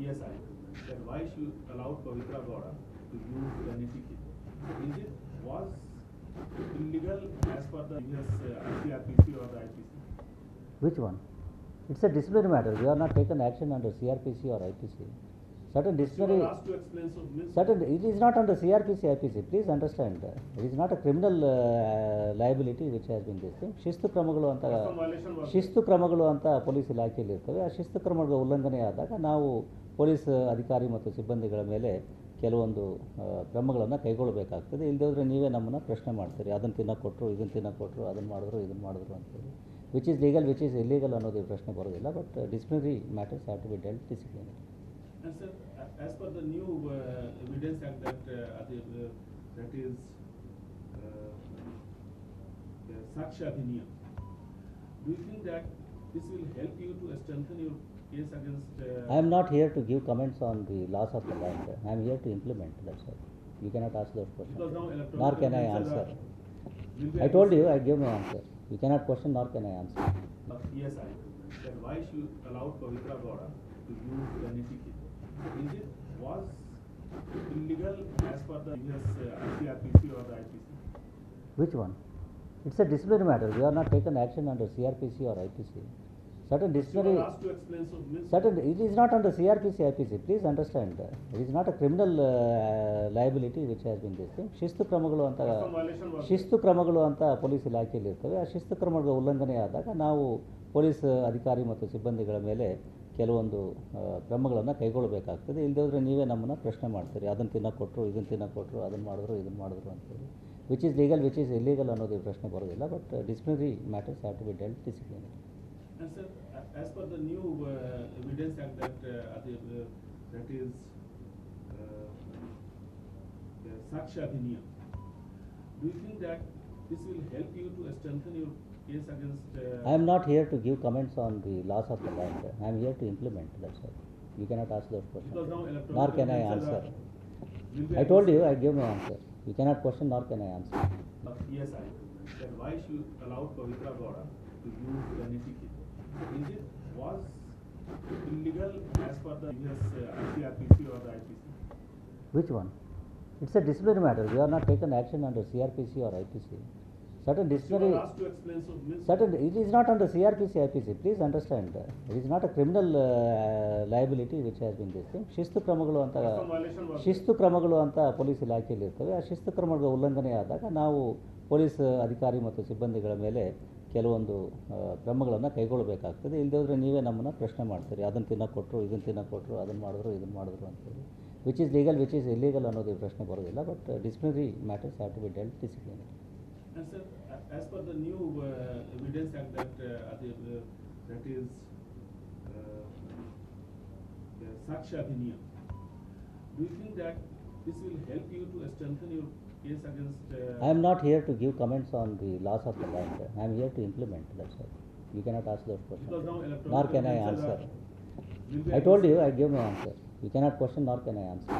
PSI that why she allowed Pavitra Gowda to use the NET kit. So is it was illegal as per the CRPC or the IPC? Which one? It's a disciplinary matter. We are not taken action under CRPC or IPC. Certain disciplinary. You were asked to explain, so certain. It is not under CRPC, IPC. Please understand. It is not a criminal liability which has been this thing. ಶಿಸ್ತು ಕ್ರಮಗಳು ಅಂತ police ಇಲಾಖೆಯಲ್ಲಿ ಇರ್ತವೆ. ಆ ಶಿಸ್ತು ಕ್ರಮಗಳ ಉಲ್ಲಂಘನೆ ಆದಾಗ ನಾವು ಪೊಲೀಸ್ ಅಧಿಕಾರಿ ಮತ್ತು ಸಿಬ್ಬಂದಿಗಳ ಮೇಲೆ ಕೆಲವೊಂದು ಕ್ರಮಗಳನ್ನು ಕೈಗೊಳ್ಳಬೇಕಾಗ್ತದೆ. ಇಲ್ಲದೇ ನೀವೇ ನಮ್ಮನ್ನು ಪ್ರಶ್ನೆ ಮಾಡ್ತೀರಿ, ಅದನ್ನು ತಿನ್ನಕ್ಕೆ ಕೊಟ್ಟರು, ಇದನ್ನು ತಿನ್ನಕ್ಕೆ ಕೊಟ್ಟರು, ಅದನ್ನು ಮಾಡಿದ್ರು ಅಂತೇಳಿ. Which is legal, which is illegal ಅನ್ನೋದು ಪ್ರಶ್ನೆ ಬರೋದಿಲ್ಲ. But disciplinary matters have to be dealt disciplinary. And sir, as per the new Evidence Act that is the Saksha Adhiniyam, do you think that this will help you to strengthen your case against? I am not here to give comments on the laws of the land. I am here to implement. That's all. You cannot ask those questions. Nor can I answer. I told you, I gave my answer. You cannot question, nor can I answer. PSI that why she allowed Pavitra Gowda to use the NET kit. Is it was illegal as per the CRPC or the IPC? Which one? It's a disciplinary matter. We are not taken action under CRPC or IPC. Certain disciplinary. You were asked to explain, so certain. It is not under CRPC, IPC. Please understand. It is not a criminal liability which has been this thing. ಶಿಸ್ತು ಕ್ರಮಗಳು ಅಂತ police ಇಲಾಖೆಯಲ್ಲಿ ಇರ್ತವೆ. ಆ ಶಿಸ್ತು ಕ್ರಮಗಳ ಉಲ್ಲಂಘನೆ ಆದಾಗ ನಾವು ಪೊಲೀಸ್ ಅಧಿಕಾರಿ ಮತ್ತು ಸಿಬ್ಬಂದಿಗಳ ಮೇಲೆ ಕೆಲವೊಂದು ಕ್ರಮಗಳನ್ನು ಕೈಗೊಳ್ಳಬೇಕಾಗ್ತದೆ. ಇಲ್ಲದೇ ನೀವೇ ನಮ್ಮನ್ನು ಪ್ರಶ್ನೆ ಮಾಡ್ತೀರಿ, ಅದನ್ನು ತಿನ್ನಕ್ಕೆ ಕೊಟ್ಟರು, ಇದನ್ನು ತಿನ್ನಕ್ಕೆ ಕೊಟ್ಟರು, ಅದನ್ನು ಮಾಡಿದ್ರು ಅಂತೇಳಿ. Which is legal, which is illegal ಅನ್ನೋದು ಪ್ರಶ್ನೆ ಬರೋದಿಲ್ಲ. But disciplinary matters have to be dealt disciplinary. And sir, as per the new Evidence Act that is the Saksha Adhiniyam, do you think that this will help you to strengthen your case against? I am not here to give comments on the laws of the land. I am here to implement. That's all. You cannot ask those questions. Nor can I answer. I told you, I gave my answer. You cannot question, nor can I answer. PSI that why she allowed Pavitra Gowda to use the NET kit. Is it was illegal as per the CRPC or the IPC? Which one? It's a disciplinary matter. We are not taken action under CRPC or IPC. Certain disciplinary. You were asked to explain, so certain. It is not under CRPC, IPC. Please understand. It is not a criminal liability which has been this thing. ಶಿಸ್ತು ಕ್ರಮಗಳು ಅಂತ police ಇಲಾಖೆಯಲ್ಲಿ ಇರ್ತವೆ. ಆ ಶಿಸ್ತು ಕ್ರಮಗಳ ಉಲ್ಲಂಘನೆ ಆದಾಗ ನಾವು ಪೊಲೀಸ್ ಅಧಿಕಾರಿ ಮತ್ತು ಸಿಬ್ಬಂದಿಗಳ ಮೇಲೆ ಕೆಲವೊಂದು ಕ್ರಮಗಳನ್ನು ಕೈಗೊಳ್ಳಬೇಕಾಗ್ತದೆ. ಇಲ್ಲದೇ ನೀವೇ ನಮ್ಮನ್ನು ಪ್ರಶ್ನೆ ಮಾಡ್ತೀರಿ, ಅದನ್ನು ತಿನ್ನಕ್ಕೆ ಕೊಟ್ಟರು, ಇದನ್ನು ತಿನ್ನಕ್ಕೆ ಕೊಟ್ಟರು, ಅದನ್ನು ಮಾಡಿದ್ರು ಅಂತೇಳಿ. Which is legal, which is illegal ಅನ್ನೋದು ಪ್ರಶ್ನೆ ಬರೋದಿಲ್ಲ. But disciplinary matters have to be dealt disciplinary. And sir, as per the new Evidence Act that is the Saksha Adhiniyam, do you think that this will help you to strengthen your case against? I am not here to give comments on the laws of the land. I am here to implement. That's all. You cannot ask those questions. Nor can I answer. I told you, I gave my answer. You cannot question, nor can I answer.